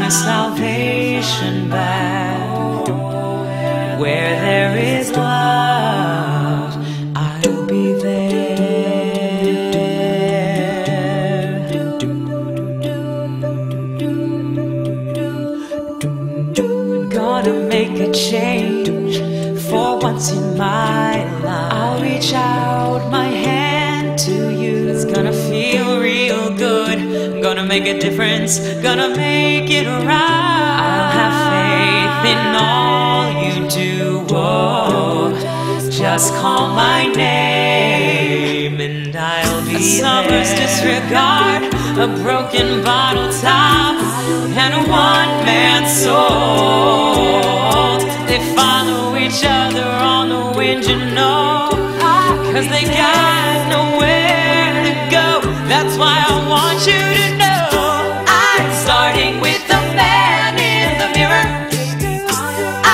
my salvation back. Where there is love, I'll be there. Gonna make a change for once in my life. I'll reach out my hand to you. It's gonna feel real good. I'm gonna make a difference, gonna make it right. I'll have faith in all you do. Oh, just call my name and I'll be there. A summer's disregard, a broken bottle top, and a one-man soul. They follow each other on the wind, you know, 'cause they got nowhere to go. That's why I want you to know I'm starting with the man in the mirror.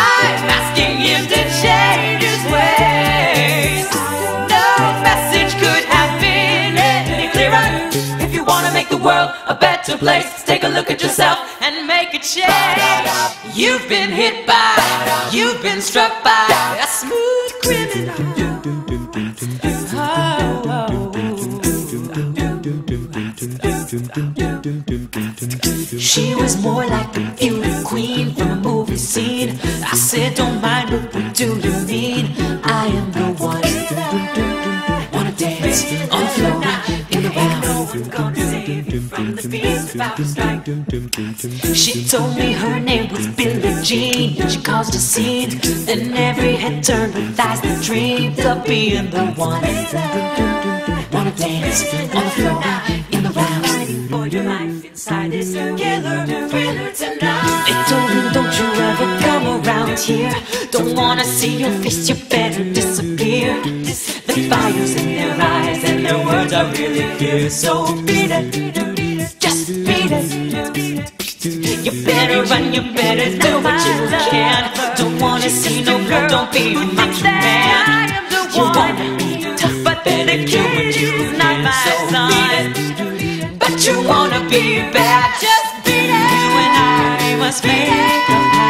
I'm asking him to change his ways. No message could have been any clearer. If you want to make the world a better place, take a look at yourself and make a change. You've been hit by, you've been struck by a smooth criminal. She was more like a beauty queen from a movie scene. I said, don't mind, but what do you mean? I am the one. Wanna dance on the floor, in the round. She told me her name was Billie Jean. She caused a scene, and every head turned with eyes that dreamed of being the one. Wanna dance on the floor, in the round. For your life inside this killer thriller tonight. They told him, don't you ever come around here. Don't wanna see your face, you better disappear. The fire's in their eyes and their words are really clear. So beat it, just beat it. You better run, you better do what you can. Don't wanna see no girl, don't be my man. You wanna be tough, but better kill when you're not my son. But you wanna be bad, just beat it. You and I must make a pact.